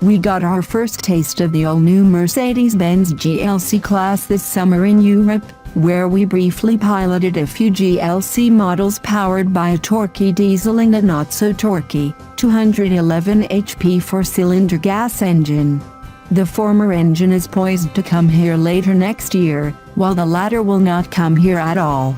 We got our first taste of the all-new Mercedes-Benz GLC-Class this summer in Europe, where we briefly piloted a few GLC models powered by a torquey diesel and a not-so-torquey, 211 HP four-cylinder gas engine. The former engine is poised to come here later next year, while the latter will not come here at all.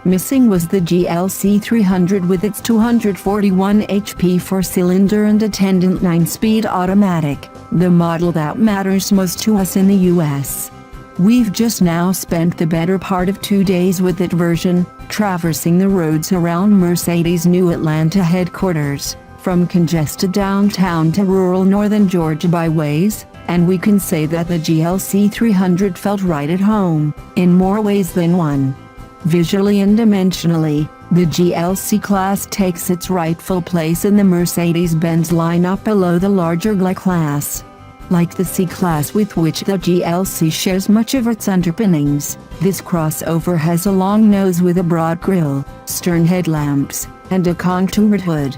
Missing was the GLC300 with its 241 HP four-cylinder and attendant 9-speed automatic, the model that matters most to us in the US. We've just now spent the better part of 2 days with that version, traversing the roads around Mercedes' new Atlanta headquarters, from congested downtown to rural northern Georgia byways, and we can say that the GLC300 felt right at home, in more ways than one. Visually and dimensionally, the GLC-Class takes its rightful place in the Mercedes-Benz lineup below the larger GLC-Class. Like the C-Class with which the GLC shares much of its underpinnings, this crossover has a long nose with a broad grille, stern headlamps, and a contoured hood.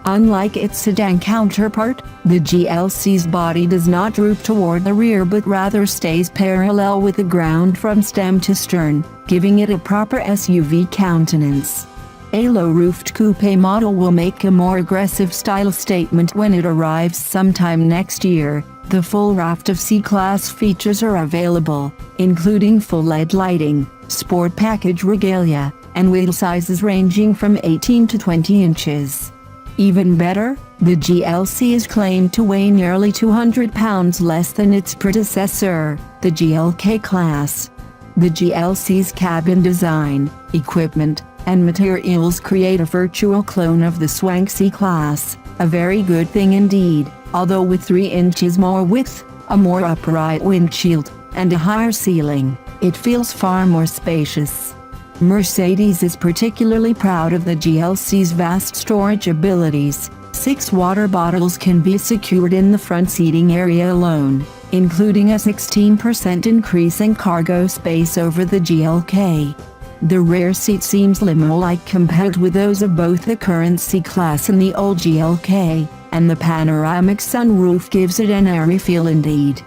Unlike its sedan counterpart, the GLC's body does not droop toward the rear but rather stays parallel with the ground from stem to stern, giving it a proper SUV countenance. A low-roofed coupe model will make a more aggressive style statement when it arrives sometime next year. The full raft of C-Class features are available, including full LED lighting, sport package regalia, and wheel sizes ranging from 18 to 20 inches. Even better, the GLC is claimed to weigh nearly 200 pounds less than its predecessor, the GLK-Class. The GLC's cabin design, equipment, and materials create a virtual clone of the swank C-Class, a very good thing indeed, although with 3 inches more width, a more upright windshield, and a higher ceiling, it feels far more spacious. Mercedes is particularly proud of the GLC's vast storage abilities. 6 water bottles can be secured in the front seating area alone, including a 16% increase in cargo space over the GLK. The rear seat seems limo-like compared with those of both the current C-Class and the old GLK, and the panoramic sunroof gives it an airy feel indeed.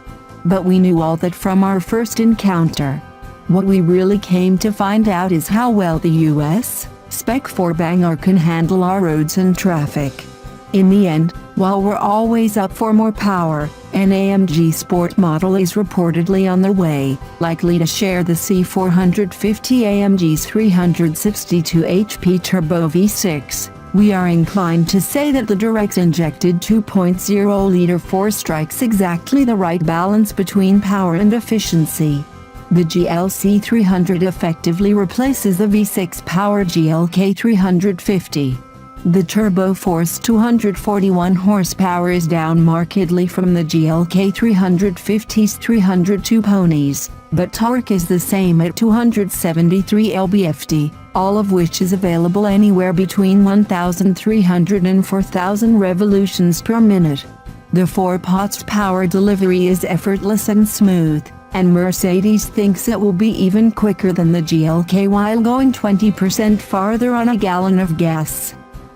But we knew all that from our first encounter. What we really came to find out is how well the US Spec 4 banger can handle our roads and traffic. In the end, while we're always up for more power, an AMG Sport model is reportedly on the way, likely to share the C450 AMG's 362 HP turbo V6. We are inclined to say that the direct-injected 2.0-liter 4 strikes exactly the right balance between power and efficiency. The GLC300 effectively replaces the V6-powered GLK350. The turbo force 241 horsepower is down markedly from the GLK350's 302 ponies, but torque is the same at 273 lb-ft, all of which is available anywhere between 1,300 and 4,000 revolutions per minute. The 4-pot's power delivery is effortless and smooth, and Mercedes thinks it will be even quicker than the GLK while going 20% farther on a gallon of gas.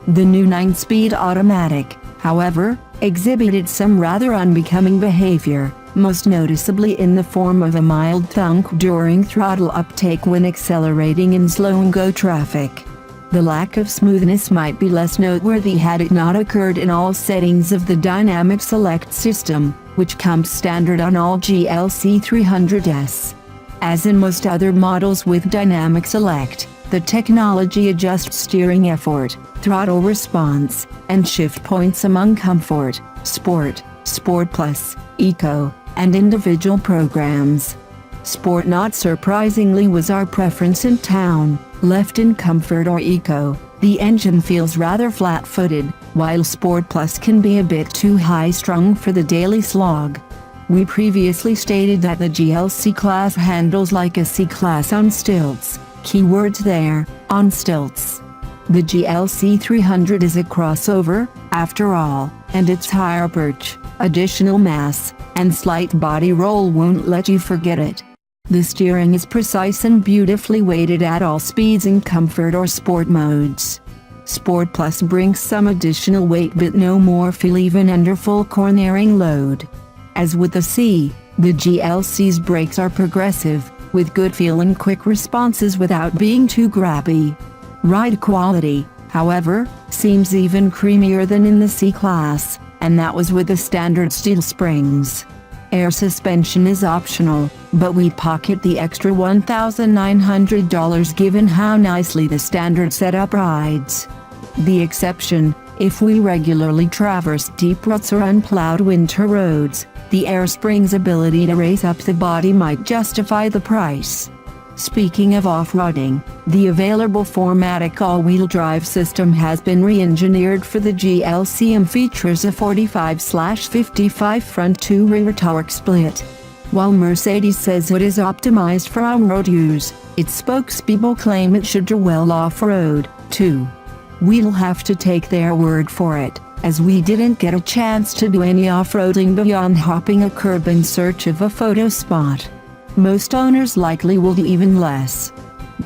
The new 9-speed automatic, however, exhibited some rather unbecoming behavior, most noticeably in the form of a mild thunk during throttle uptake when accelerating in slow-and-go traffic. The lack of smoothness might be less noteworthy had it not occurred in all settings of the Dynamic Select system, which comes standard on all GLC300s. As in most other models with Dynamic Select, the technology adjusts steering effort, throttle response, and shift points among Comfort, Sport, Sport Plus, Eco, and individual programs. Sport, not surprisingly, was our preference in town. Left in Comfort or Eco, the engine feels rather flat-footed, while Sport Plus can be a bit too high-strung for the daily slog. We previously stated that the GLC-Class handles like a C-Class on stilts. Keywords there, on stilts. The GLC300 is a crossover, after all, and its higher perch, additional mass, and slight body roll won't let you forget it. The steering is precise and beautifully weighted at all speeds in Comfort or Sport modes. Sport Plus brings some additional weight but no more feel even under full cornering load. As with the C, the GLC's brakes are progressive, with good feel and quick responses without being too grabby. Ride quality, however, seems even creamier than in the C-Class, and that was with the standard steel springs. Air suspension is optional, but we pocket the extra $1,900 given how nicely the standard setup rides. The exception, if we regularly traverse deep ruts or unplowed winter roads, the air spring's ability to raise up the body might justify the price. Speaking of off-roading, the available 4MATIC all-wheel drive system has been re-engineered for the GLC and features a 45/55 front 2-rear torque split. While Mercedes says it is optimized for on-road use, its spokespeople claim it should do well off-road, too. We'll have to take their word for it, as we didn't get a chance to do any off-roading beyond hopping a curb in search of a photo spot. Most owners likely will do even less.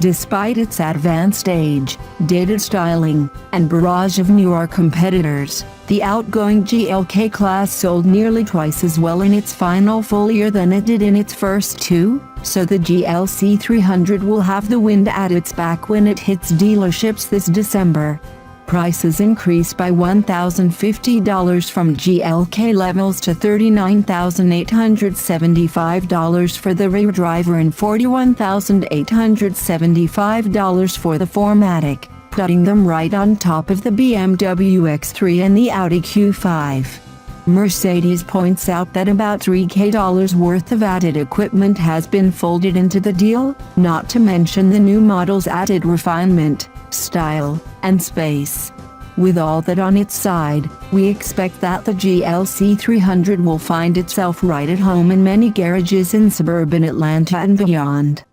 Despite its advanced age, dated styling, and barrage of newer competitors, the outgoing GLK-Class sold nearly twice as well in its final full year than it did in its first two, so the GLC300 will have the wind at its back when it hits dealerships this December. Prices increased by $1,050 from GLK levels to $39,875 for the rear driver and $41,875 for the 4MATIC, putting them right on top of the BMW X3 and the Audi Q5. Mercedes points out that about $3,000 worth of added equipment has been folded into the deal, not to mention the new model's added refinement, style, and space. With all that on its side, we expect that the GLC300 will find itself right at home in many garages in suburban Atlanta and beyond.